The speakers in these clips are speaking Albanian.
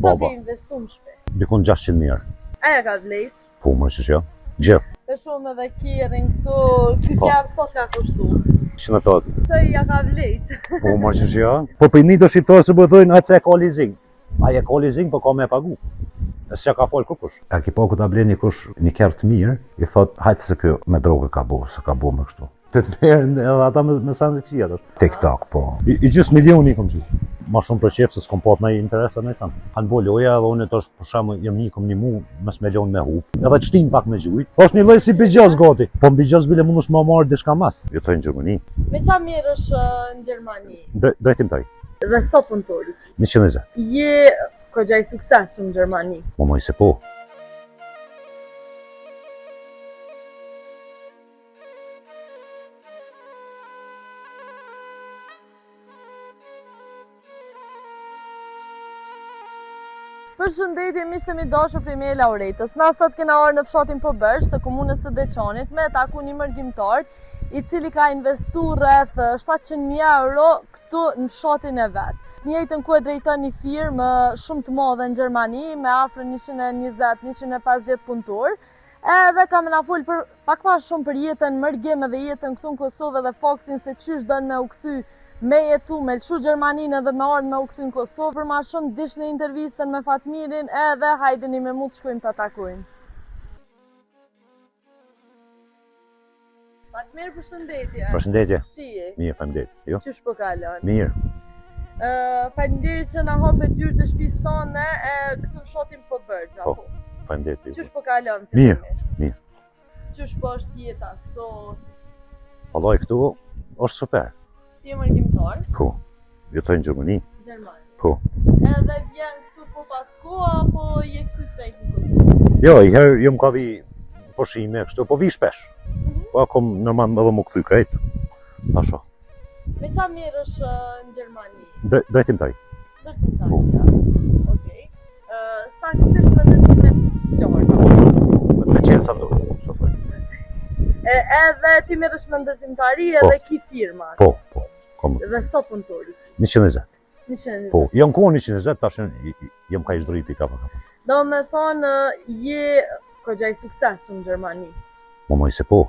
baba. Sa ke investu në shpe? Dikon 600.000. Aja ka vlejt? Po, më që jo. Gjithë. Për shumë edhe kirin këtu, këtë javë sot ka kushtu. Që në thotë. Se ja ka vlejt. Po, më që jo. Po, për një të shqiptarë se bëthojnë atë se e ka leasing. Aja ka leasing, po ka me pagu. E se ka folë kush. A ki po këtë ble një kush një kërë të mirë, i thotë, hajtë se kjo me droge ka bo, se ka bo me kështu. Të merë edhe ata me sanë të qia. TikTok, po. I gjithë milioni kom gjithë. Ma shumë për qefë se s'kom pot në interesa me thënë. Kanë bo loja edhe unë të është për shemë jem një kom një mu mes milion me hup. Edhe qëtin pak me gjujt. është një loj si bëgjaz gati. Po në bëgjaz bile mund është ma marrë dishka mas. Jetoj në Gjermani. Me qa mirë është në Gjermani? Drejtim taj. Dhe sot punëtori? 120. Je këgjaj sukses shumë në Gjermani? Moj se po. Përshëndetje miqtë e mi dashur prej meje Lauretës. Na sot kena orë në fshatin Pobërsh të komunës së Deçanit me taku një mërgjimtar i cili ka investu rreth 700.000 euro këtu në fshatin e vet. Njëjtën ku e drejton një firmë shumë të madhe në Gjermani me afër 120-150 punëtor. Edhe kam na fol për pak më shumë për jetën mërgjim edhe jetën këtu në Kosovë dhe faktin se çish don me u kthy me jetu, me lëshu Gjermaninë edhe me ardhë me u kthy në Kosovë. Për ma shumë dish në intervistën me Fatmirin edhe hajdeni me mu të shkojmë të atakojmë. Fatmir, përshëndetje. Përshëndetje. Si je? Mirë, faleminderit. Jo? Qysh po kalon? Mirë. Faleminderit që na hape dyrë të shtëpisë tonë këtu në fshatin Pobërsh. Po, faleminderit. Qysh po kalon? Mirë, mirë. Qysh po është jeta këtu? Vallai këtu është super. Ti je mërgjimtar? Po. Jetoj në Gjermani. Gjermani. Po. Edhe vjen këtu po pas kohë apo je këtu tek në Kosovë? Jo, i herë jam ka vi pushime kështu, po vi shpesh. Po kom normal edhe më kthy krejt. Tasha. Me qa mirë është në Gjermani? Drejtim taj. Drejtim taj, ja. Okej. Saktësisht me ndërtimet lartë. Me qenë sa do, sa thoj. Edhe ti merresh me ndërtimtari edhe ki firma. Po, po. Kom. Dhe sot punëtori? 120. 120. Po, jam kohë 120, tash jam ka ish drejti kapa. Do me thonë, je këgjaj sukses shumë në Gjermani? Moj se po.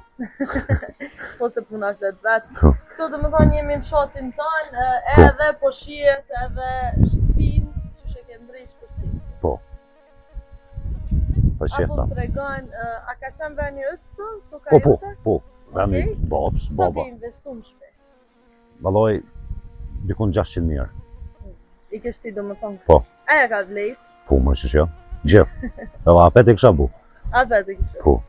Po se puna është vetë. Këto do me thonë jemi në fshatin tonë, edhe po shihet edhe shtëpinë që e ke ndrejsh për qitë. Po. Për qef Apo ta. të regon, a ka qenë veni është këtu? Po. Veni babs, baba. Sa ke investu në shpe? Vallai, dikon 600.000. I kesh ti do me thonë? Po. Aja ka vlejt? Po, më që jo. Gjithë. Edhe apet e kësha bu. Apet e kësha? Po.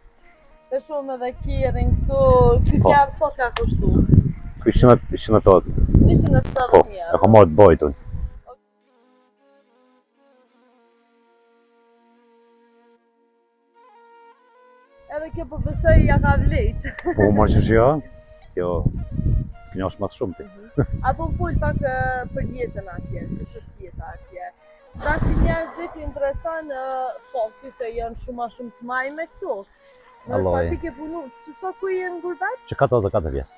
Për shumë edhe kirin këtu, këtë javë sot ka kushtu? Kështë në të atë. 170.000 Po, e ka marrë të bajtën. Edhe kjo po besoj ja ka vlejt. Po, më që jo. Kjo knjosh më të shumë ti. Apo më full pak për jetën atje, që është jeta atje. Dashti njerëzit i intereson fakti se janë shumë të majme këtu. Në është ti ke punu, që sot ku je në gurbet? Që 44 vjetë.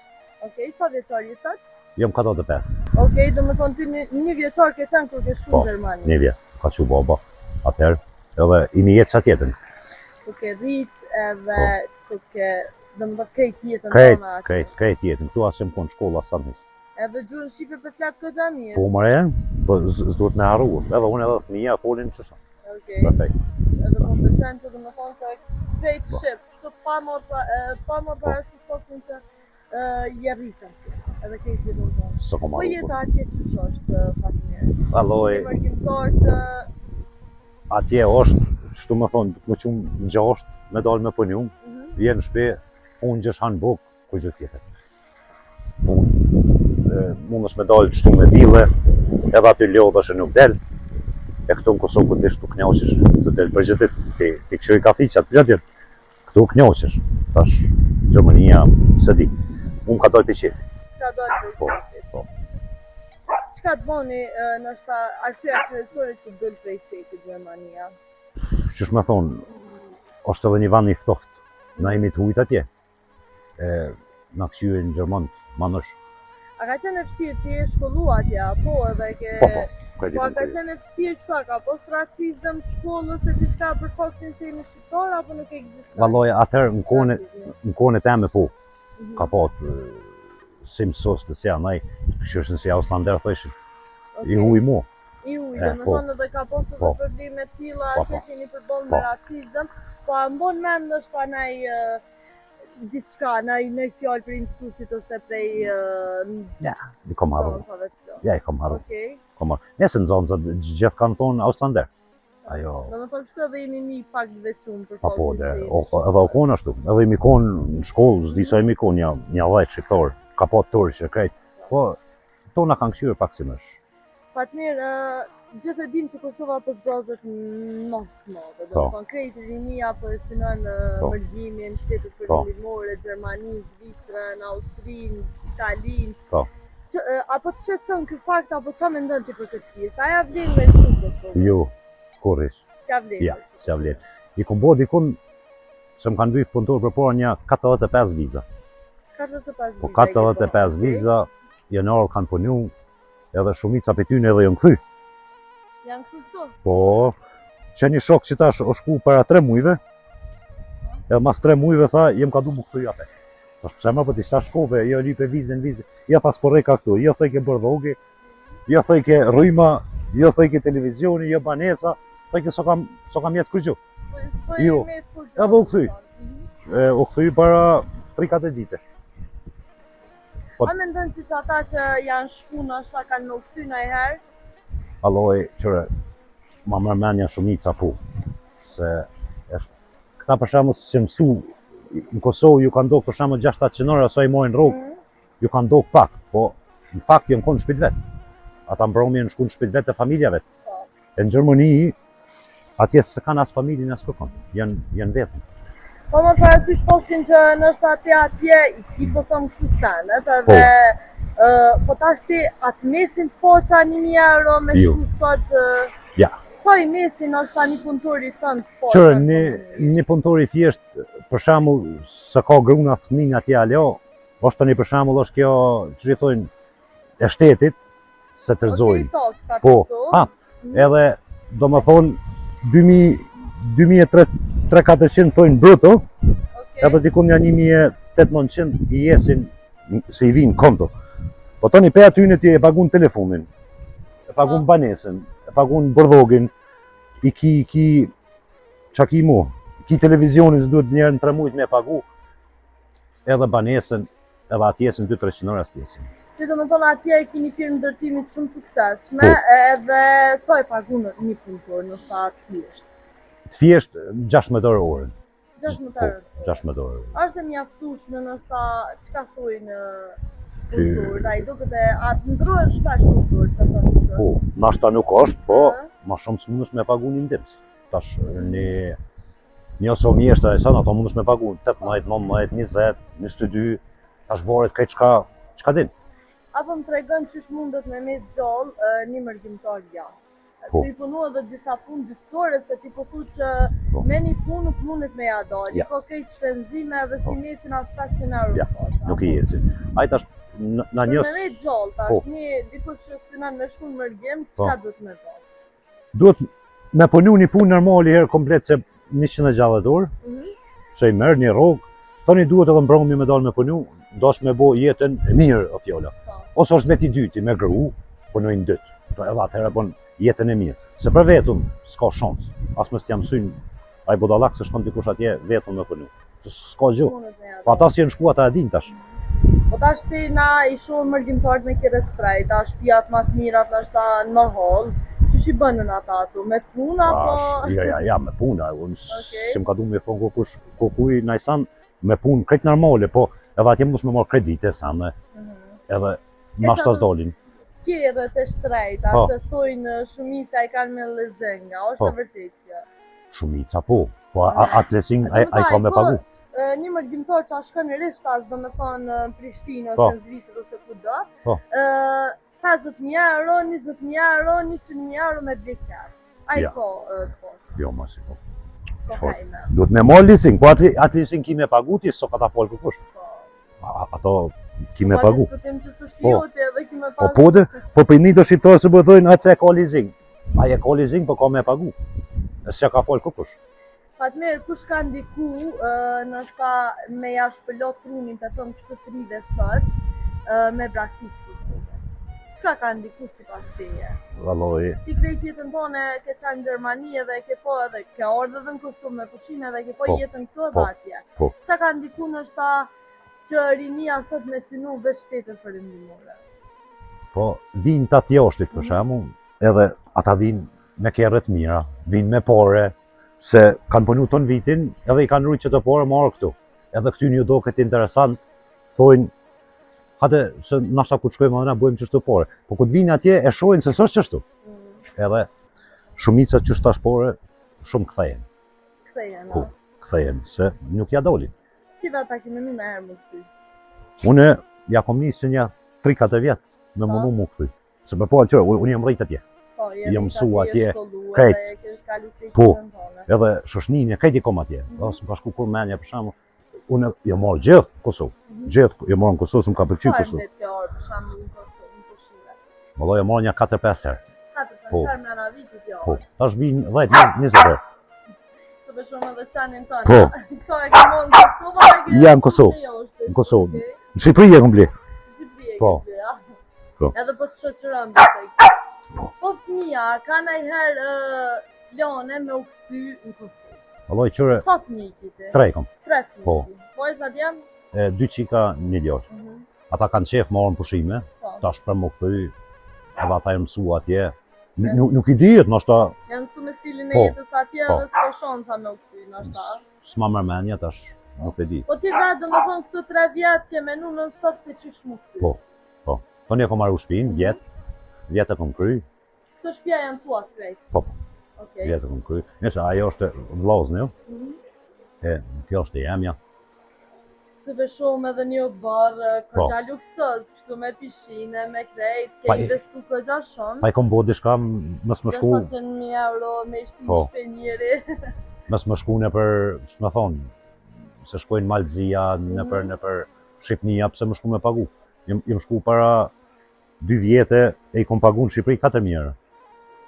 Okej, sa vjeqar je sot? Jam 45. Okej, do me thonë ti një vjeqar ke qenë kur ke shumë në Gjermani? Po, një vjetë, ka që baba, atëherë, edhe i mi jetë qatë jetën. Ku ke rrit edhe ku ke, do me thonë krejt jetën tona atje? Krejt jetën, këtu asë që më konë shkolla sa njës. Edhe gjuhën shqipe për fletë këgja mirë? Po mëre, po s'duhet me harru, edhe unë edhe fëmija folin qështa. Okej. Perfekt. Edhe po të qenë që do me thonë se krejt shqip, që pa mor parasysh faktin që je rritën, edhe krejt jetën tonë. Po jeta atje qësh është Fatmir? Vallai. Një mërgjimtar që... Atje është, shtu me thonë, më qumë në gjasht, me dalë me punu, vjenë shpe, unë gjesh hanë bukë, ku gjithë tjetër. Mund është me dalë qëtu me dile, edhe aty lodhë është nuk delë, e këtu në Kosovë këtë ishtë të knjaqesh, të delë për gjithit, ti këshoj kafi qatë pjatir, këtu knjaqesh, tash Gjermania, se di, unë ka dalë për qefi. Ka dalë për qefi? Po. Qka të boni nështë arsyeja kryesore që dëllë prej qefi Gjermania? Qësh me thonë, është edhe një vend i ftoftë, na jemi të hujt atje, na këshyre në Gjermanë, manësh. A ka qenë e vështirë ti e shkollu atje, apo edhe ke... Po, Po a ka qenë e vështirë çka ka po racizëm shkollës se diçka për faktin se jeni shqiptar apo nuk ekziston? Valloj, atëherë në kohën e teme po. Ka po si mësos të si anaj, këshëshën si Auslander thëshin. I huj mu. I huj, dhe me thonë edhe ka posë të probleme tilla atje që jeni përballë me racizëm, po a mbon mend ndoshta anaj diçka, në fjallë për mësuesit ose prej... Ja, i kom harru. Ja, i kom harru. Okej. Nesë në zonë, gjithë kanë thonë Auslander. Ajo... Do me thonë kështu edhe jeni një pak veçun për Po, faktin që jeni. edhe o konë ashtu. Edhe imi konë në shkollë, s'disa imi konë një 10 shqiptarë. Ka po të tërë që krejt. Po, tona kanë këshyrë pak si mësh. Fatmir, gjithë e dim që Kosova po zbrazet në mos të madhe. Do me thonë krejt rinia po e synon mërgimin, shtetet përlimore, Gjermani, Zvicrën, Austrinë, Italinë. Apo të shqetëson ky fakt, apo qa mendon ti për këtë pjesë? Aja vlen me shumë Kosovë? Jo, kurrish. S'ja vlen? Ja, s'ja vlen. I kom bo dikun, se më kanë vyjtë punëtor për por një 45 viza. 45 viza? Po 45 viza, janarë kanë punu, edhe shumica për tyne edhe jënë këthy. Janë këthy këto? Po, që një shok që tash o shku para 3 mujve, edhe mas 3 mujve tha, jem ka du mu këthy ape. Tash pëse më për t'i shta shkove, jo lipe vizën, jo tha s'porrej ka këtu, jo thëjke bërdogi, jo thëjke rryma, jo thëjke televizioni, jo banesa, thëjke so kam jetë kërgju. Jo, edhe u këthy. U këthy para 3-4 dite. A me ndonë që ata që janë shku në ashta kanë në këty në e herë? Alloj, qëre, ma mërmenja shumica po. Se, këta për shemë që mësu, në Kosovë ju kanë dokë për shemë 6-7 qënore, aso i mojnë rogë, ju kanë dokë pak, po në fakt jënë konë në shpit vetë. Ata mbromi në shku në shpit vetë e familja vetë. E në Gjermani, atje se kanë asë familjen asë kërkon, janë vetën. Po më parasysh faktin që nështë atje i ki po thëmë kështu stanet, edhe po tash ti atë mesin të poqa 1.000 euro me shku sot, sa i mesin është ta një punëtori thënë të poqa? Qërë, një punëtori thjesht, për shemull, se ka gruna fëmin atje aljo, është të një për shemull është kjo, që rritojnë, e shtetit, se të rëzojnë. Po, edhe, do më thonë, 2.300-400 thojnë bruto, edhe dikun janë 1.800-900 i jesin se i vinë konto. Po tani pe aty në ti e pagun telefonin, e pagun banesën, e pagun bordhogin, i qa ki mu, ki televizionin së duhet njerë në 3 mujt me pagu, edhe banesën, edhe atjesin 200-300 orë atjesin. Që do me thonë atje e kini firmë ndërtimit shumë sukseshme, edhe sa e pagun një punëtor, në shta thjesht? Thjesht 16 orë. 16 orë? 16 orë. Ashtë e mjaftueshme në shta, qka thujnë punëtor, da i duke dhe atë ndrojnë shpesh punëtor, të thonë kështë? Po, nashta nuk është, po, ma shumë së mundësh me pagu një ndimës. Tash, një oso mjeshtë e sanë, ato mundësh me pagu 18, 19, 20, 22, tash voret kaj qka din. Apo më tregon qësh mundet me me gjallë një mërgjimtar jashtë. Të i punu edhe disa punë dytësore, se ti po thu që me një punë nuk mundet me ja dalë, po krejt shpenzime edhe si mesin as 500 euro poqa. Nuk i jesin. Ajt ashtë në njës... Për me me gjallë, tash një dikush që synon me shku në mërgjim, qka duhet me dalë? Duhet me punu një punë normali herë komplet se 160 orë, se i merë një rogë, tani duhet edhe mbromi me dalë me punu, ndosh me bo jetën e mirë o fjolla. Ose është veti dyti me gru, punojnë dytë, edhe atëherë bon jetën e mirë. Se për vetëm s'ka shansë, as mës t'jam synë, a i budallak se shkon dikush atje vetëm me punu. S'ka gjë, po ata si e në shku ata e din tash. Po tash ti na i shumë mërgjimtarët me kjerët shtrejt, a shpijat ma të mirat në shta në hall, që shi bënën ata atu, me puna apo... Ja, me puna, që më ka du me thonë kukuj najsan me punë krejt normale, po edhe atje mundës me marrë kredite sanë, edhe ma shtas dolin. Ki edhe të shtrejta, që thujnë shumica i kanë me lezenga, është të vërtet kjo? Shumica, po atë lezing a i ka me pagu. Një mërgjimtar që a shkën risht asë, do me thonë në Prishtinë ose në Zvicër ose kudo, 50.000 euro, 20.000 euro, 100.000 euro me blikar. A i ko të poqë? Jo, ma si ko. Duhet me marrë leasing, po atë leasing ki me pagu ti, so ka ta folë këpush. Ato ki me pagu. Po diskutim që s'është jote edhe ki me pagu. Po për një të shqiptarë se bëtojnë atë se ka leasing. Aje ka leasing, po ka me pagu. E s'ja ka folë kukush. Fatmirë, kush ka ndiku nështë me ja shpëllot trunin të tonë kështë të rive sot me braktisë? Qka ka ndiku si pas teje? Valloj. Ti krejt jetën tonë ke qanë në Gjermani edhe ke po edhe ke ardhë dhe në Kosovë me pushime edhe ke po jetën këto edhe atje. Qa ka ndiku nështë që rinia sot me sinu veç shtetet perëndimore? Po, vinë të atë jashtit për shembull, edhe ata vinë me kerret mira, vinë me pore, se kanë punu ton vitin edhe i kanë rujtë që të pore marrë këtu. Edhe këty një do këtë interesant, thojnë, hate se nashta ku të shkojmë edhe na bëjmë qështu pore. Po këtë vinë atje e shojnë se s'është qështu. Edhe shumicat që shtash pore, shumë kthejen. Kthejen, Po, kthejen, se nuk ja dolin. Ti dhe ata kime në herë më këty? Une ja kom nisë që një 3-4 vjetë me mundu mu këthy. Se për po në qërë, unë jam rritë atje. Jam mësu atje, krejt. Po, edhe shoshninje, krejt i kom atje. Së më ka shku kur menja për shamu. Unë jam marrë gjithë Kosovë. Gjithë jam marrë në Kosovë, së më ka përqy Kosovë. Qëfar vetë orë për shamu në Kosovë, në pushime? Mëlloj jam marrë një 4-5 herë. 4-5 herë me në vitit jo? Po, tash vinë 10-20 herë. Të beshomë edhe qanin tonë. Po. Këto e ke marrë në Kosovë? Ja, në Kosovë. Në Kosovë. Në Shqipëri e kom ble. Në Shqipëri e Po. ke ble, Po. Edhe po të shoqëron besoj. Po fëmija, ka najherë plane me u këthy në Kosovë? Alloj qëre, Sa fëmijë kiti? 3 kom. 3 fëmijë. Po. Po e sa djemë? 2 qika, 1 ljosh. Ata kanë qef marrën pushime, tash për më këthy, edhe ata e mësu atje. Nuk i dihet, nështë Janë mësu me stilin e jetës atje dhe s'ka shansa me u këthy, nështë. s'ma mërmenja tash, nuk e di. Po ti vetë do me thonë këto 3 vjetë ke menu në stop se qysh mu këthy? Po. Tonë e kom marru shpinë, vjetë e kom kry. Këto shpja janë tuat krejt? Po. Okej. Vjetë e kom kry. Nëse ajo është vllaznë, kjo është e jemja. Të veshome edhe një barë, këgja luksës, kështu me pishine, me krejt, ke investu këgja shumë. Pa i kom bo dishka, mës më shku... 700.000 euro me ishti shpenjeri. Mës më shku në për, që me thonë, se shkojnë Malzia, në për Shqipnia, pëse më shku me pagu. Jem shku para 2 vjetë e i kom pagu në Shqipëri 4.000 euro.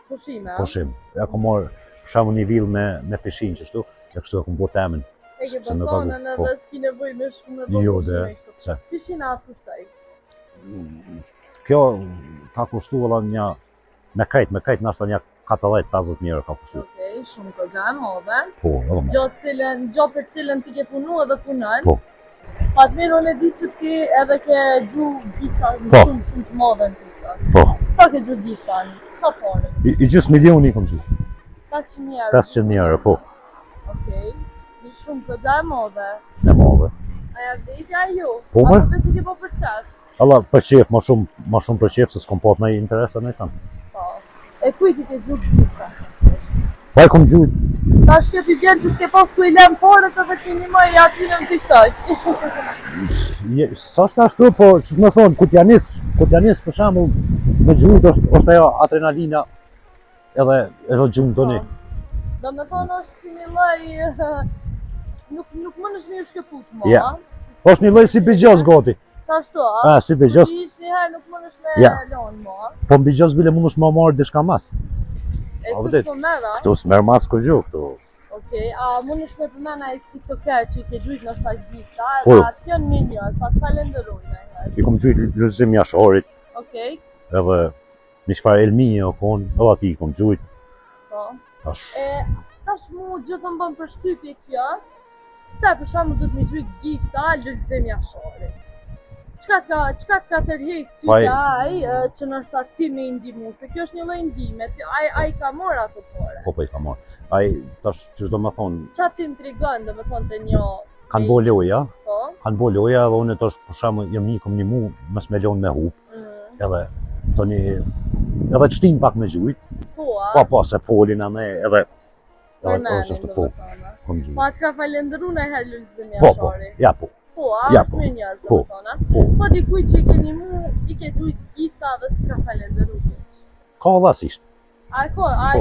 Pushime? Pushim. E kom morë shamu një vill me pishin qështu, e kështu e kom bo temen. E ke bëtonën edhe s'ki nevoj me shku me bo pushime kështu. Pishina atë kushtaj? Kjo ka kushtu edhe një, me krejt nështë një 40-50 euro ka kushtu. Okej, shumë këgja e modhe. Po, edhe modhe. Gjo për cilën ti ke punu edhe punën. Po. Fatmirë, unë e di që ti edhe ke gju gifta shumë të modhe në të. Po. Sa ke gju gifta? Sa pare? I gjysë milioni kom gju. 500.000 euro? 500.000 euro, po. Okej. Një shumë këgja e modhe. E modhe. Aja vletja ju? Po, më? Apo që ke po për qef? Allah, për qef, ma shumë për qef, se s'kom pot në i interesa në i sanë. Po. E kuj ti ke gju gifta? Pa i kom gju... Ta shkjo t'i vjen që s'ke pas ku i lem porët edhe kini më i atyre në TikTok. Sa është ashtu, po që me thonë, ku t'ja nis për shamu, me gjujt është ajo adrenalina edhe gjujnë të një. Do me thonë është si një loj, nuk më nëshme ju shkëput më, Ja. është një loj si bëgjos goti. Qa ashtu, a? Si bëgjos. Që ishtë njëherë nuk më nëshme lonë më. Po në bëgjos bile më nëshme marrë dishka mas. E këtu s'po mera? Këtu s'mer mas ku gju, këtu. Okej, a më nëshme përmena e tiktoker që i ke gjujt në shtaj gifta, edhe atë kjo në një, sa të falenderojnë e I kom gjujt lëzim jashorit. Okej. Edhe një shfar elmije o konë, edhe ati i kom gjujt. Po. Tash mu gjithë më bëm për shtypje kjo, pse për shamu du të me gjujt gifta lëzim jashorit? Qka t'ka tërhej ty t'aj që nështë atë ti me indimu, se kjo është një loj indime, a i ka morë ato pore? Po, i ka morë. A i, tash, që shdo me thonë... Qa t'intrigon dhe me thonë të një... Kanë bo loja, Po? Kanë bo loja edhe unë tash për shamu jem një kom një mu, mës me lonë me hup, edhe të një... Edhe qëtin pak me gjujt. Po, a? Po, se folin anë edhe... Përmenin dhe me thonë. Po, atë ka falendëru në herë lëzim jashari? Ja, po. Po, a? është me njës dhe me thonë? Po, dikuj që i keni mu, i ke gjujt gifta dhe s'ka falendëru keq? Ka dlasisht. A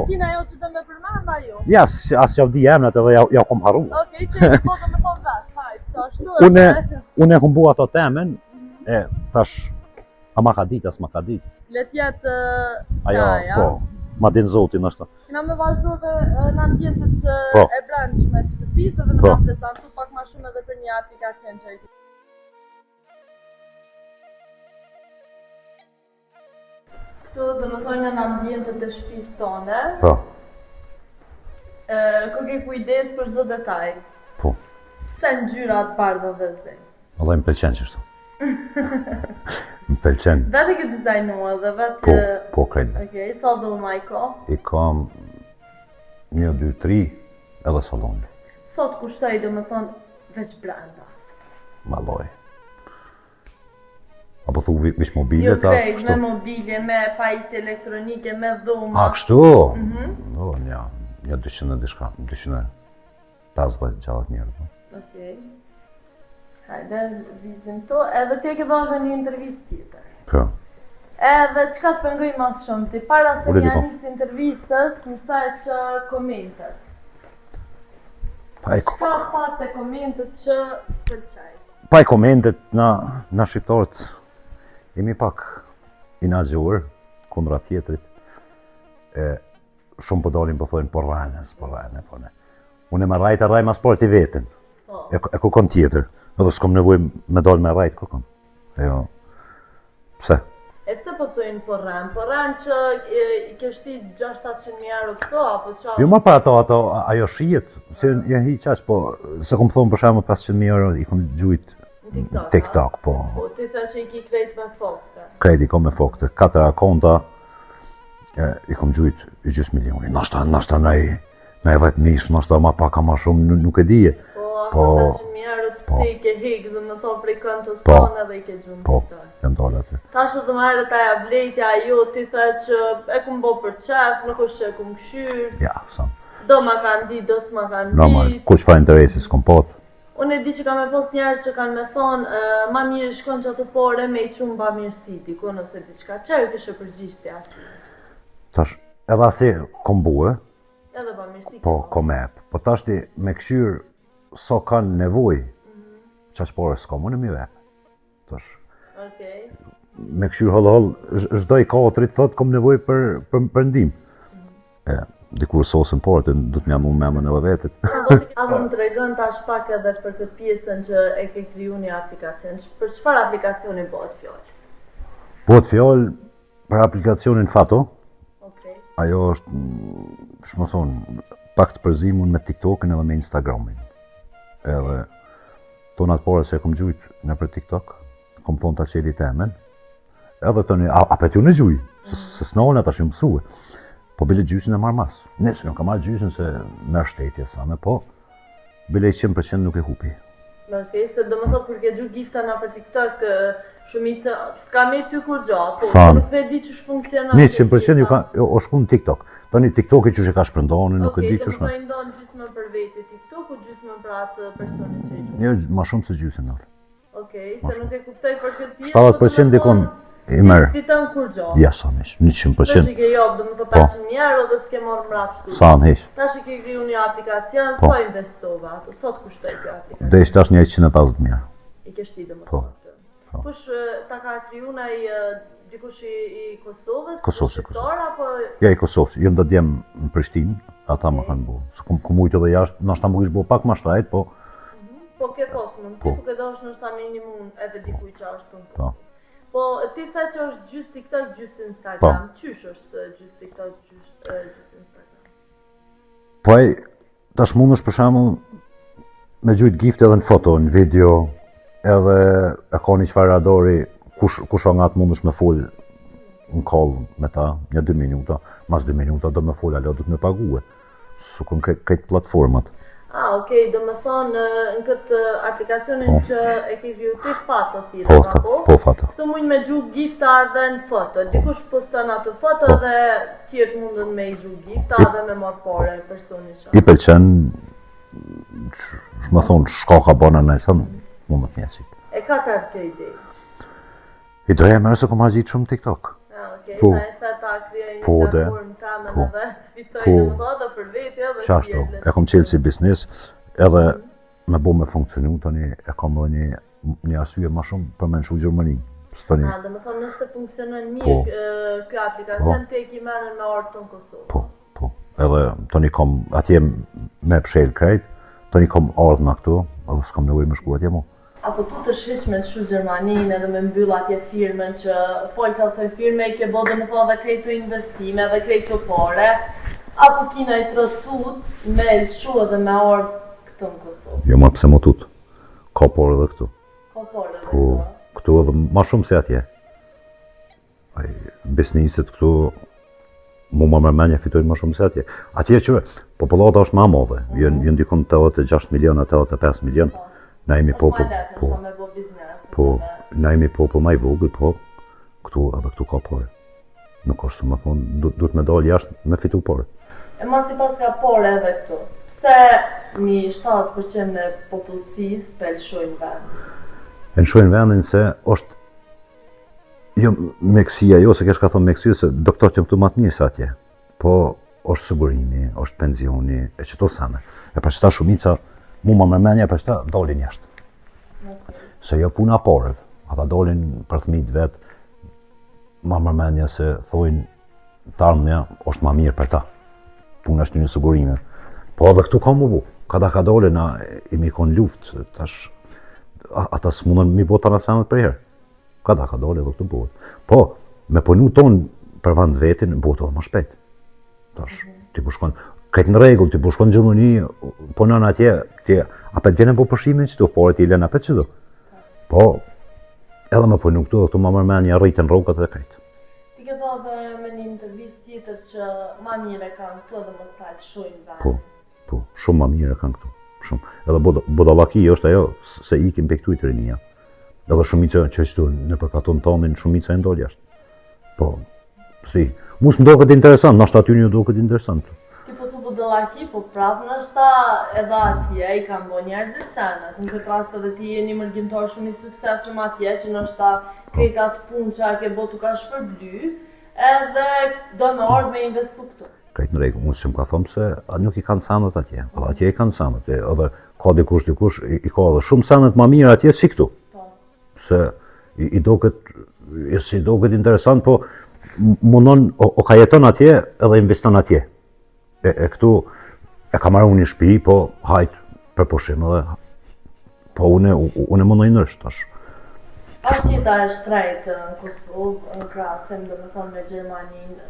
kina jo që të me përmenda jo? Ja, as jau di emnat edhe jau kom haru. Okej, që po të me thonë vetë, hajtë, që ashtu edhe... Unë e kom bu ato temen, tash, a ma ka dit, as ma ka dit. Le t'jetë Ajo, ja. po, ma din zotin është. Kena me vazhdu dhe në ambientet Po. e brendshme të shtëpisë dhe me Po. ta prezantu pak ma shumë edhe për një aplikacion që ai. Këtu dhe më thonjë në ambientet e shtëpisë tone, Po, ku ke kujdes për çdo detaj. po. Pse ngjyrat bardhë dhe zi? Valla më pëlqen qështu. Më pëlqen. Vetë ke dizajnuar dhe vetë... Po, krejnë. Okej, sa do më i ka? I kam 1, 2, 3 edhe salon. Sot kushtoj dhe më thonë veç brenda. Maloj. Apo thu vish mobile Jo ta? krejt, me mobilje, me pajisje elektronike, me dhoma. A, kështu? Mhm. O, një 200 e dishka, 250 gjallat njërë. Po. Okej. Hajde, vizim to. Edhe ti e ke dhënë dhe një intervistë tjetër. Po. Edhe çka të pengoj mas shumë ti? Para se Ule një diko. nis intervistës, më tha që komentet. Pa e, Çka patë komentet që pëlqej? pa e komentet na shqiptarët jemi pak inagjuar kundra tjetrit. Shumë po dalin po thojnë po rrane, po ne. Unë e me rajt e raj ma sport i vetën. Po. E kërkon tjetër. Edhe s'kom nevoj me dalë me rajt kërkon. Jo. Pse? E pse po tojnë po rran? Po rran që i ke shti 600-700 euro këto, apo qa? Jo ma pa ato, ajo shijet. Se janë hi qaq, po, se kom thonë për shemë 500.000 euro, i kom gjujt TikTok, po. Po, ti tha që i ki krejt me fokte. Kredi kom me fokte. 4 akonta, i kom gjujt i gjys milioni. Nashta na e vetë mish, nashta ma paka ma shumë, nuk e dije. Po, 500.000 euro po. ti ke hik dhe më thonë prej këntës Po. tonë edhe i ke gjumë Po, TikTok. jam dalë aty. Tash edhe më herët aja vlejtja ajo, ti the që e kum bo për qef, nuk është që e kum këshyr, Ja, sam. do ma kanë di, do s'ma kanë Normal, di. kush fa interesi s'kom pot. Unë e di që ka me pos njerës që kanë me thonë, ma mirë shkon që ato pore me i qumë ba mirësi, diku nëse diçka, që ju kishe përgjishti ati? Tash, edhe asi kom bue, Edhe ba mirësi. po kom ep. Po tash ti me këshyr so kanë nevoj, qaq pore s'kom, unë e mi vep. Tash, Okej. me këshyr holl, zhdoj katrit thot kom nevoj për ndim. Dikur sosën portë, du t'mja mu memën edhe vetit. A do më të regën tash pak edhe për këtë pjesën që e ke kriju një aplikacion, për çfarë aplikacioni bëhet fjallë? Po të fjallë për aplikacionin Fato, Okej. ajo është, shmë thonë, pak të përzimun me TikTokin edhe me Instagramin. Edhe tonat pore se kom gjujt në për TikTok, kom thonë ta qeli temen, edhe të një, a për t'ju në gjuj, se s'none ta shumë mësue. Po bile gjysin e marrë mas. Nëse nuk ka marrë gjysin se merr shtetje sane, po bile 100% nuk e hupi. Okej, se do më thotë kur ke gjuh gifta në për TikTok, shumica, s'ka me ty kur gjatë, po Sa? nuk e di që shfunksionon. 100% ju ka, o shku në TikTok. Tani TikToki që ka shpërndoni, nuk e di që shme. Okej, do më ndonë gjysmë për veti TikTok, o gjysmë për atë personin që i gjuh. Jo, ma shumë se gjysin nërë. Okej, se nuk e kuptoj për këtë pjesë. 70% dikon i merë. Fiton kur gjatë. Ja, sa mish, Tash 100%. i ke jobë, do më thotë 500.000 euro dhe s'ke marrë mrapshtu. Sa më heq. Tash i ke kriju një aplikacion, Po. sa investova ato, sot kushtoj kjo aplikacion. Dhe ishte ashtë një 150.000. I ke shti dhe më Po. thotë. Po. Kush ta ka kriju naj dikush i Kosovës, Kosovës, shqiptar, apo Ja, i Kosovës, jënë do djem në Prishtinë, ata më kanë bu. Se ku mujtë edhe jashtë, nashta më kishë bu pak ma shtrajt, po po ke kosmën, Po. ti po ke dosh nështë minimum edhe dikuj që është të në Po. Kosovë. Po ti the që është gjys TikTok, gjys Po. Instagram, qysh është gjys TikTok, gjys Instagram? Po ai tash mundesh për shembull me gjujt gifte edhe në foto, në video, edhe e ka një çfarë radori, kush o nga të mundesh me fol në call me ta, një 2 minuta, mas 2 minuta do me fol, alo do të me pague. Sukun këtë platformat. Okej, do me thonë në këtë aplikacionin Po. që e ke kriju ti Fato Po, thirrën, apo? po fata. Këtë mund me gjuh gifta edhe në foto, dikush poston atë foto Po. dhe tjertë mundën me i gjuh gifta edhe me marrë pare personi që. I pëlqen, shmë thonë, shka ka bona në e thëmë, mu më të mjesit. E ka të atë ide. I doja mërë se kom hazit shumë TikTok. Okej, Po. ta e the ta kryoj një Po, dhe. platformë kamen Po. edhe të fitoj Po. në më dhe për veti edhe Qashtu, tjetët. e kom qelë si biznes, edhe me bo me funksionu, tani e kom edhe një një arsye më shumë për me nëshu Gjermaninë. S'toni. Dhe më thonë nëse funksionon Po. mirë kjo aplikacion, te ki menën me orë të në Kosovë. Po. Edhe tani kam atje me pshel krejt, tani kam ardhma këtu, edhe s'kam nevojë më shku atje mu. Apo tu të shish me shu Gjermaninë edhe me mbyll atje firmën që folë që asoj firme i ke bodë më thonë dhe krejtu investime dhe krejtu pare, apo kina i trotut me lëshu edhe me orë këtu në Kosovë. Jo ma pse më tut, ka por edhe këtu. Ka por edhe Po, këtu edhe ma shumë se atje. Ai, besniset këtu, mu ma mërmenja fitojnë ma shumë se atje. Atje që popullata është ma modhe, jënë dikon 86 milion, 85 milion. Na jemi popull, na jemi popull ma i vogël, po, këtu edhe këtu ka pore. Nuk është se më thonë, duhet me dalë jashtë me fitu pore. E ma si pas ka pore edhe këtu, pse mi 7% e popullësisë për lëshojnë vendin? E lëshojnë vendin se është, jo meksia, jo se kesh ka thonë meksia, se doktorët jënë këtu matë mirë se atje, po është sigurimi, është penzioni, e qëto sene. E për qëta shumica, mu ma mërmenja për qëta dolin jashtë. Se jo puna porëve, ata dolin për thmit vetë, ma mërmenja se thojnë të ardhmja është ma mirë për ta. Puna është një sigurime. Po edhe këtu ka mu bu, kada ka dolin, imi kon luft, tash, ata s'munën mi bota në samet për herë. Kada ka dolin edhe këtu buhet. Po, me punu tonë për vend vetin, buhet edhe më shpejt. Tash, ti po shkon, këtë në regull, ti po shkon në Gjermani, punon atje, ti apet vjen po pushimin që tu, por ti lën apet që tu. Po, edhe me punu këtu, këtu ma mërmenja rritën rrogat dhe krejt. Ti ke thënë dhe me një intervistë tjetër që ma mire kanë këtu dhe mos ta lëshojnë vendin. Po, shumë ma mire kanë këtu, shumë. Edhe budallaki është ajo se ikim pe këtu i të rinia. Edhe shumica që qëtu në përkaton tomin, shumica e ndolë jashtë. Po, si, mu s'm do këtë interesant, nashtë aty një do këtë interesant. Ti po thu budallaki, po prapë nashta edhe atje i kanë bo njerëzit senet. Në këtë rast edhe ti je një mërgjimtar shumë i suksesshëm atje, që nashta krejt atë punë që a ke bo t'u ka shpërbly, edhe do me ardhë me investu këtu. Krejt në rregull, unë që më ka thomë se nuk i kanë sanët atje, edhe atje i kanë sanët, edhe ka dikush i ka edhe shumë sanët ma mirë atje si këtu. Se i do këtë interesant, po mundon o ka jeton atje edhe investon atje. E këtu e ka marrë unë një shtëpi, po hajt për pushim edhe po unë mundoj nërsh tash. Është jeta e shtrejtë në Kosovë, në krahasim domethënë me Gjermaninë.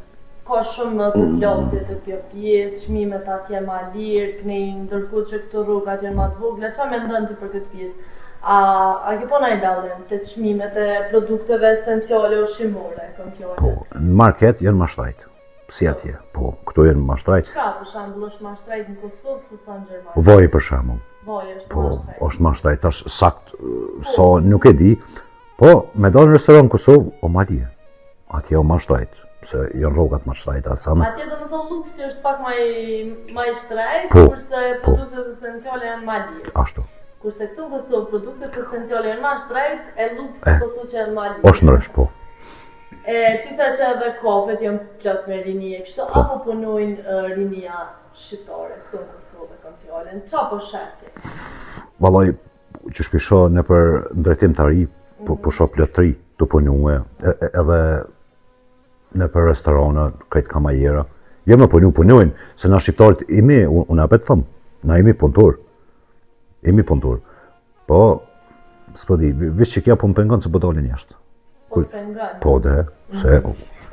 Ka shumë popullosje të kjo pjesë, çmimet atje ma lirë, kënej ndërkohë që këto rrugat janë ma të vogla. Çfarë mendon ti për këtë pjesë? A ke po ndonjë dallim të çmimet e produkteve esenciale ushqimore, kam fjallë? Po, në market janë ma shtrajt, si atje, po, këto janë ma shtrajt. Çka për shembull është ma shtrajt në Kosovë se sa në Gjermani? Vaj për shembull. Vaj është Po, ma shtrajt. është ma shtrajt, tash sakt, so nuk e di, po, me dalë në restoran Kosovë, o ma lije, atje o ma shtrajt, se janë rrogat ma shtrajt asame. Atje do të thonë luksi është pak ma i shtrejt, Po, kurse produktet esenciale janë ma lirë. Ashtu, Kurse këtu në Kosovë produktet esenciale janë ma shtrejt, e luksi do të që janë ma lirë. është nërsh, po. Ti the që edhe kafet janë plot me rinije kështu, apo punojnë rinia shqiptare këtu në Kosovë, kam fjallën, qa po sheti? Vallaj, që shpisho në për ndrejtim të ri, po shoh plot të ri të punue, edhe në për restorana, krejt kamajera. Jo me punojnë, se na shqiptarit imi, unë apet thëmë, na imi punëtor. Imi punëtor. Po, s'po di, vish që kja po më pengon se po dalin jashtë. Po të pengon? Po, dhe, se...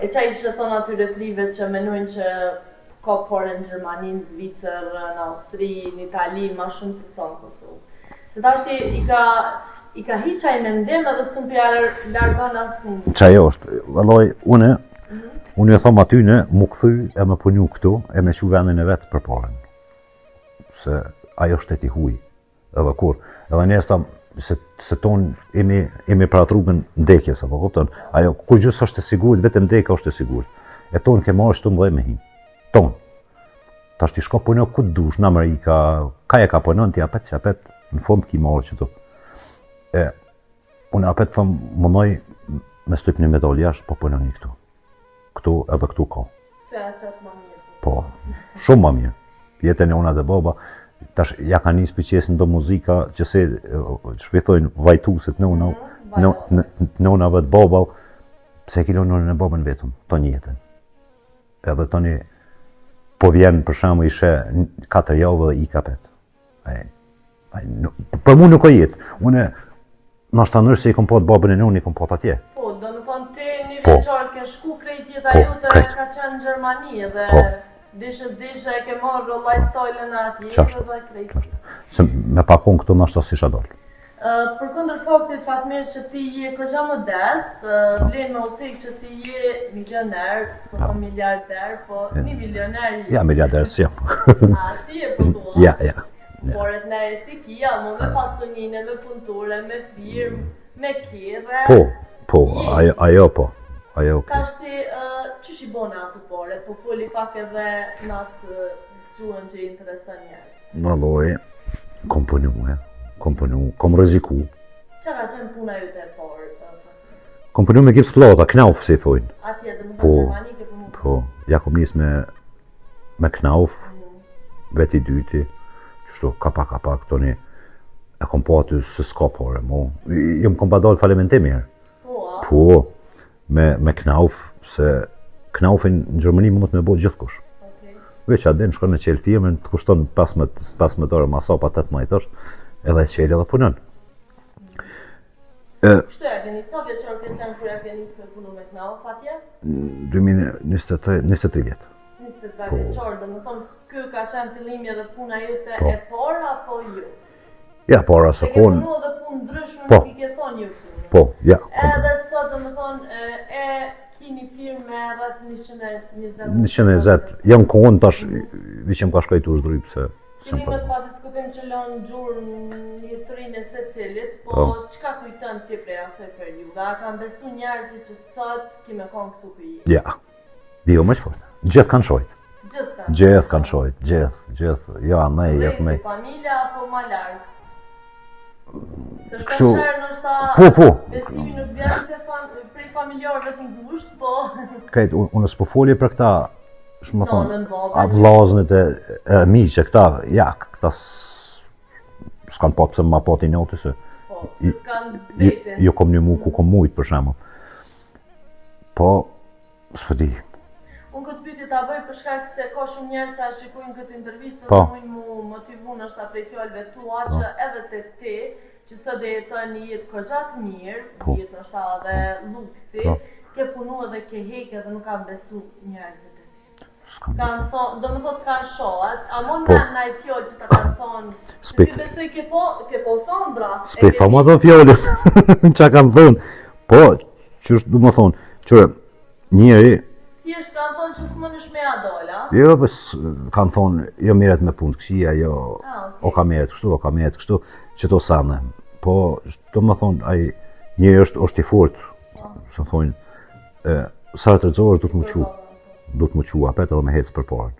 E qa ishe thonë atyre trive që menojnë që ka por në Gjermani, në Zvicër, në Austri, në Itali, ma shumë se sa në Kosovë. Se ta është i ka hi qaj mendim edhe së në pjarë largon asë një. Qajo është, vallaj, unë e thom atyne, mu këthy e me punu këtu, e me që vendin e vetë për porën. Se ajo shteti huj, edhe kur. Edhe nesta, se ton imi për atë rrugën ndekjes, apo kupton? Ajo, kur gjusë është e sigurit, vetëm ndeka është e sigurit. E ton ke marrë shtu më dhe me hi. Ton. Ta është i shko puno këtë dush, në Amerika, ka e ka punon, ti apet që apet, në fond ki marrë që tu. Unë apet thëmë, mënoj me slyp një medalj jashtë, po punon një këtu. Këtu edhe këtu ka. Këtë e qëtë ma mirë. Po, shumë ma mirë. Jetën e una dhe baba, Tash ja ka nis pëqesin do muzika që se shpethojnë vajtuset nëunave të babau, pse kilo nonën e babën vetëm, ton jetën. Edhe toni po vjen për shembull ishe 4 javë dhe i kapet. Për mu nuk o jetë. Une nashta nërë se i kom po të babën e nëunë, i kom po të atje. Po, do në thonë ti një veçar ke shku krejt jeta jute ka qenë në Gjermani dhe dishe e ke marrë lifestyle-ën ati dhe krejt. Se me pakon këto nashta si shadol. Për kundër faktit Fatmir që ti je këgja modest, vlen me u thekë që ti je milioner, s'po po miliarder, po një milioner je. Ja, miliarder si jam. A, ti je puntua. Ja. Por e të ne e si kia, mu me pasunine, me punture, me firmë, me kire. Po, ajo po. Ajo Ka shti, qysh i bona atë pore, po foli pak edhe në atë gjuhën që i interesan njerës. Më loj, kom punu, kom rreziku. Qa ka qenë puna ju të porë? Kom punu me gips plata, knauf si thojnë. Atje dhe më të Gjermani ke punu? Po, ja kom nis me knauf, veti dyti, qështu kapak, toni e kom po aty se s'ka pore, mo. Jëm kom pa dalë falemente mirë. Po, me knauf, se knaufin në Gjermani mundet me bo gjithkush. Veç adin, shkon në qelë firmen, të kushton 15 orë masapa 18 është, edhe qelë edhe punën. Shtu e keni, sa vjeqar ke qenë kërë e keni me punu me knauf atje? 2023 vjetë. 23 vjeqar, dhe më thonë, kë ka qenë fillimi edhe puna jute e por apo ju? Ja, por asë konë. E ke punu edhe punë ndryshme nuk i ke thonë ju punu? Po, ja. Edhe sot dhe më thonë, e kini firme rrët 120? 120, jam kohën tash, vishëm ka shkajtu shdruj pëse. Kini me të pa diskutim që lonë gjurë në historinë e se cilit, po qka kujtën ti prej asaj periude? A kanë besu njerëzit që sot kime konë këtu për i? Ja, bio më shfojt. Gjithë kanë shojt. Gjithë kanë shojt, gjithë. Ja, nej, jetë nej. Familja apo ma largë? Se shpesherë nështë Po. Besimi nuk vjen prej familjarëve të ngusht, po... Kajt, unë s'po folje për këta, shmë thonë, vlaznit e miqe, këta s'kan po pëse ma pati njoti se... Po, s'kan vete. Jo kom një mu ku kom mujt për shemë. Po, s'po di. Unë këtë pyti ta bëj për shkak se ka shumë njerëz që shikojnë këtë intervistë dhe mujnë mu motivu nështë prej fjallëve tua që edhe të ti, që së dhe jetojnë një jetë këgja të mirë, një jetë nështë dhe luksi, ke punu edhe ke heke dhe nuk kanë besu njerëzit e ti. Kanë thonë, do më thotë kanë shohat, a mon me në i fjollë që ta kanë thonë, që ty besoj ke po Sondra. S'pej thoma dhe fjollët, që kanë thonë, po, qështë du më thonë, që njeri, thjesht kanë thonë që s'më nësh me adola? Jo, bës kanë thonë, jo miret me punë të këqia, jo, o ka miret kështu, që to sane. Po, do më thonë, ai njëri është i fort, se thonë, sa të rëzorës du të më qua, apet edhe me hecë për parën.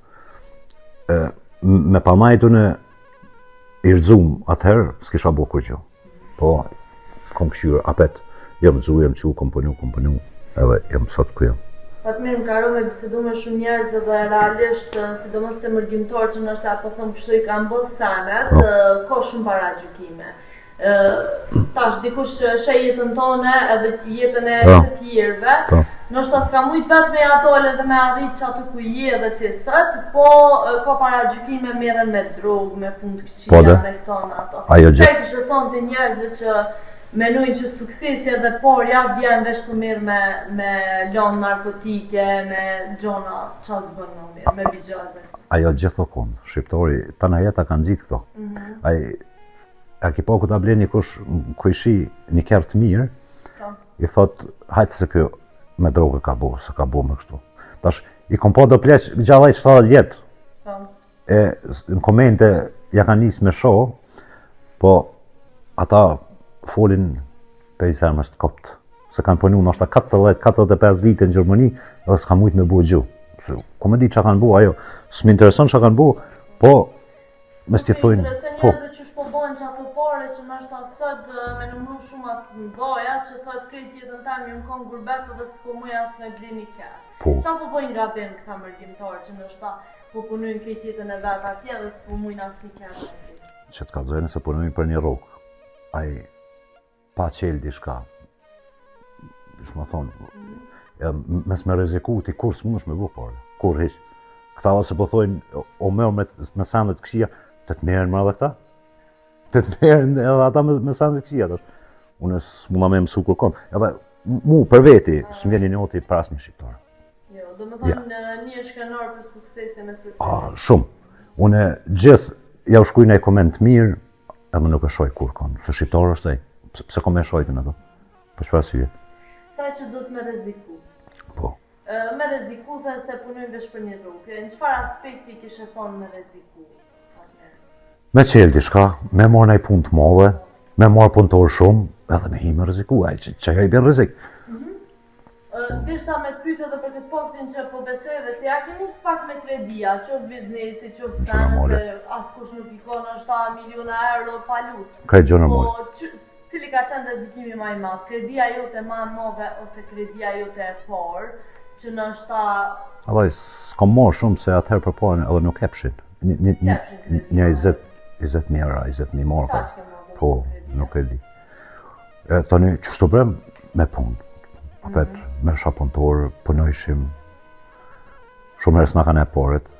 Me pamajtu në i rëzum atëherë, s'kisha bo kur gjë. Po, kom këshyrë, apet, jam rëzu, jam qu, kom punu, edhe jam sot ku jam. Fatmir, më karo me bisedu me shumë njerëz dhe realisht, sidomos të mërgjimtor që nështë apo thëmë kështu i kanë bo sanet, ka shumë para gjykime. Tash, dikush shë jetën tone edhe jetën e të tjerve, nështë s'ka mujt vetë me atole dhe me arrit që aty ku je dhe ti sët, po ka para gjykime merren me drogë, me punë të këqija, me këto në ato. Që e kështë thonë të njerëzve që menojnë që suksesi edhe porja vjen veç të mirë me lanë narkotike, me gjona qa zbën në mirë, me bigjaze. Ajo gjithë të konë, shqiptori, të në jeta kanë gjithë këto. A ki po këtë ableni kush kujshi një kërë të mirë, i thot, hajtë se kjo me droge ka bo, se ka bo me kështu. Tash, i kom po do pleq gjallaj 70 vjetë. Në komente ja ka njës me shoh, po ata folin për i sermës të koptë. Se kanë punu në ashta 40-45 vite në Gjermani dhe s'ka mujtë me bu gju. Ko me di që kanë bu, ajo, s'mi intereson që kanë bu, po me s'ti thujnë. Po njerëzve që shpo bojnë që ato pare që në ashta sot me nëmru shumë atë mdoja që thot krejt jetën tam ju më konë gurbetë dhe s'po muja as me bli një kërë. Qa po bojnë nga ben këta mërgjimtarë që në ashta po punujnë krejt jetën e vetë atje dhe s'po mujnë as një kërë. që të kallëzojnë se punojnë për një rrugë. Ai pa qelë diçka. Më thonë, mes me rreziku ti kur s'mundesh me bu parë. Kur hiç. Këta ose po thojnë o merr me sandet këqija, të merren më edhe këta. Të merren edhe ata me sandet këqija tash. Unë s'munda me mësu kërkon. Edhe mu për veti s'm vjen një noti për asnjë shqiptar. Jo, domethënë një shkrenar për suksesin e së Shumë. Unë gjithë ja u shkruaj në koment mirë, edhe nuk e shoh kur kon. Se shqiptar është ai. Pse kom e shojtën ato? Për çfarë arsye? Ta që do të me rreziku. Po. Me rreziku dhe se punojnë vesh për një rrugë. Në çfarë aspekti kishe thonë me rreziku? Me qelë diçka, me marrë një punë të madhe, me marrë punëtor shumë, edhe me hi me rreziku, ai që ajo i bën rrezik. Dishta me të pyet edhe për këtë faktin që po besoj dhe të ja kemi pak me kredia, qoftë biznesi, qoftë sanë, se askush nuk i ka në 7 miliona euro pa lut. Krejt gjë normale. Po, cili ka qenë rrezikimi më i madh? Kredia jote më e madhe ose kredia jote e parë, që në është Allaj, s'kam marrë shumë se atëherë përparen edhe nuk hepshin. Një 20.000 euro, 20.000 marka. Po, nuk e di. Tani, që shtu brem? Me punë. Apet, me shapuntor, punojshim. Shumë herës na kanë e paret.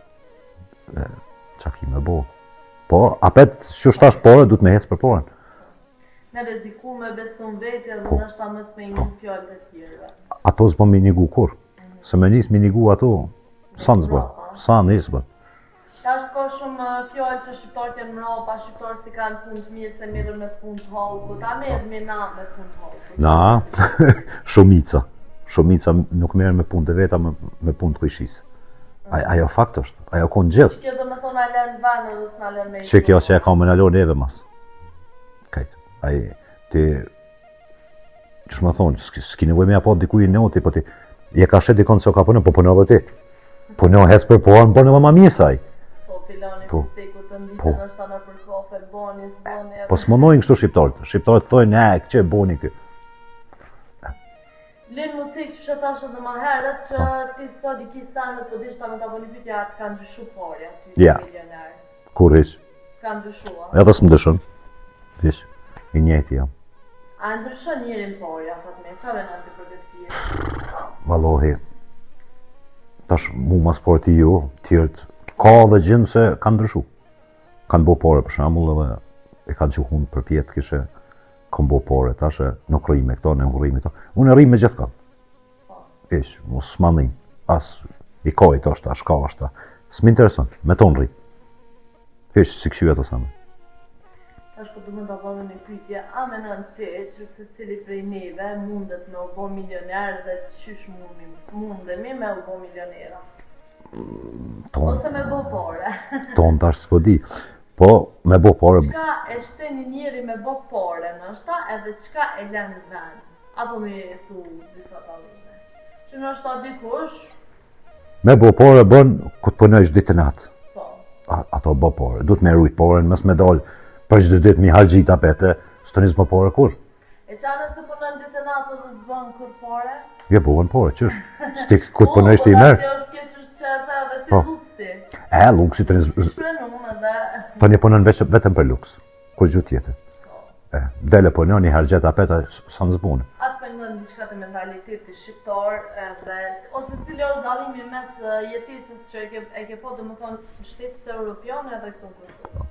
Qa ki me bo. Po, apet, që shtash pare, du të me hecë për paren. Me rreziku, me besu në vete dhe në shta mës me një fjallë të tjere. Ato s'bo me nigu kur. Se me njës me nigu ato, sa në zbë. Sa në zbë. Ka është ka shumë fjallë që shqiptarët janë mrapa, shqiptarët si kanë punë të mirë se mirë me punë të halku, ta merë me na me punë të halku. Na, shumica. Shumica nuk merë me punë të veta, me punë të kujshisë. Ajo fakt është, ajo konë gjithë. Që kjo do me thonë a lënë vanë dhe s'na lënë me i Që kjo që e ka me në lorë neve mas. Kajtë, ai, ti, që shme thonë, s'ki nevoj me apo dikuj në oti, po ti, je ka shet dikon se o ka punë, po punë edhe ti. Punë hec për po, në edhe ma mirë saj. Filani të steku të nditën është ta në për kafe, boni, s'boni... Po s'monojnë kështu shqiptarët. Shqiptarët thojnë, që boni kë. Lenë mu të që që thashë dhe ma herët që ti sot i ki sanë po dishta me të aboni pytja të kanë dyshu parja, ty si milioner. Kur hiq? Kanë dyshua. Edhe s'm dëshon. Hiq, i njëti jam. A ndryshon njerin parja, Fatme, qa me në të për këtë pjesë? Valohi, tash mu mas porti ju, tjerët, ka dhe gjimë se kanë ndryshu. Kanë bo pare për shambull edhe e kanë që hunë për pjetë kishe kanë bo pare, tash e nuk rri me këto, nuk rri me këto. Unë e rri me gjithë kanë. Ish, mos s'manim, as i kojt është, as shka është, s'mi interesant, me tonë rri. Ish, si këshyve të samë. Tash po du më të bëllë një pytje, a me në ti që se cili prej neve mundet me u bo milioner dhe qysh mundemi me u bo milionera? Ose me bo pare. Tonë tash s'po di. Po, me bo pare... Qka e shten një njeri me bo pare nështa edhe qka e lënë vend? Apo me thu disa talime? Që nështa dikush... Me bo pare bën ku të punojsh ditë natë. Po. Ato bo pare. Du të me rujt pare, mës me dalë për çdo ditë mi harxhit apete, s'to nis më pare kur. E qa nëse punon ditë natë dhe s'bën kur pare? Jo, bën pare, qysh? Stik ku të punojsh ti merë? Po, luksi. Luksi të një punon vetëm për luks, kur gjë tjetër. Dele punon një harxhet apeta sa në zbunë. Atë për në diçka të mentalitetit shqiptar edhe, ose cili është dallimi mes jetesës që e ke po dhe më thonë shtetet europiane edhe këtu në Kosovë.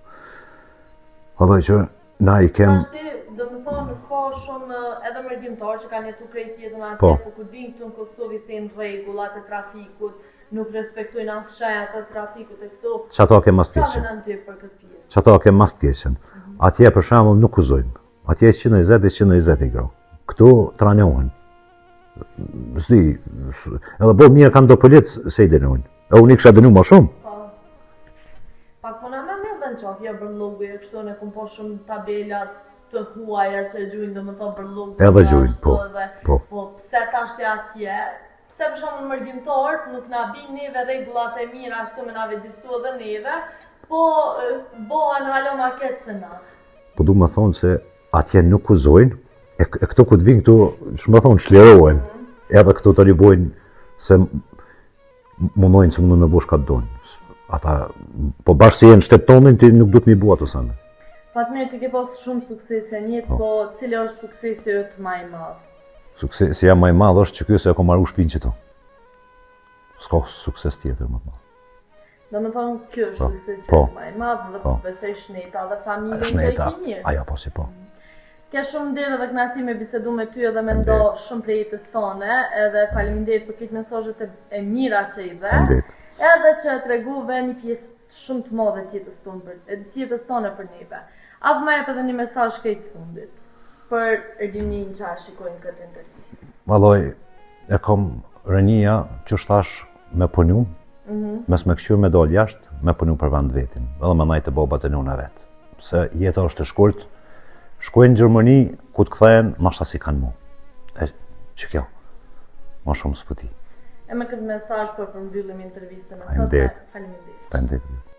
Edhe që na i kem... Do më thonë ka shumë edhe mërgjimtar që kanë jetu krejt jetën atje, po ku din këtu në Kosovë i thënë rregullat e trafikut, nuk respektojnë as shenjat e trafikut e këtu. Çato ke mas të keqen. Çfarë mendon ti për këtë pjesë? Çato ke mas të keqen. Atje për shembull nuk uzojnë. Atje 120 i grau. Këtu tranohen. S'di, edhe bo mirë kanë do policë se i dënojnë. E unë i kisha dënu më shumë. Pak po na më dhën qafja bërllogu e kështu ne kum po shumë tabela të huaja që gjujnë domethënë bërllogu. Edhe gjujnë, po. Po pse tash ti atje? Pse për shembull mërgjimtarët nuk na bin neve rregullat e mira këtu me na vedisu edhe neve, po bëhen hala ma keq se na. Po du më thonë se atje nuk uzojnë, e këto ku të vinë këtu, që më thonë, shlirohen. Edhe këtu të ribojnë se mundojnë që mundojnë me bosh ka të dojnë. Ata, po bashkë se jenë shtetonin, ti nuk du të mi bua të sënë. Fatmir, ti ke pas shumë suksese në jetë, po cili është suksesi yt më i madh? Suksesi jam më i madh është që ky se e kam marrë shpinë qëtu. S'ka sukses tjetër më të madh. Domethënë, ky është Po, suksesi po, më i madh dhe po. besoj shneta dhe familjen që e Shneta, ke mirë. ajo po si po. Ke shumë nderë dhe kënaqësi me bisedu me ty edhe me ndo shumë prej jetës tone, edhe faleminderit për këtë mesazhet e mira që i dhe. Faleminderit. Edhe që treguve një pjesë shumë të madhe të jetës tonë për neve. Apo më jep edhe një mesazh këtë fundit për rinin që shikojnë këtë intervistë. Valloj, e kam rënia që thash me punu, mes me këshur me dal jashtë, me punu për vend vetin, edhe me najtë bobat e nuna vetë. Se jeta është e shkurt, shkojnë në Gjermani, ku të kthehen, nashta si kanë mu. E që kjo, ma shumë s'puti. E me këtë mesazh për përmbyllim intervistën e sotme, Faleminderit. faleminderit. Faleminderit.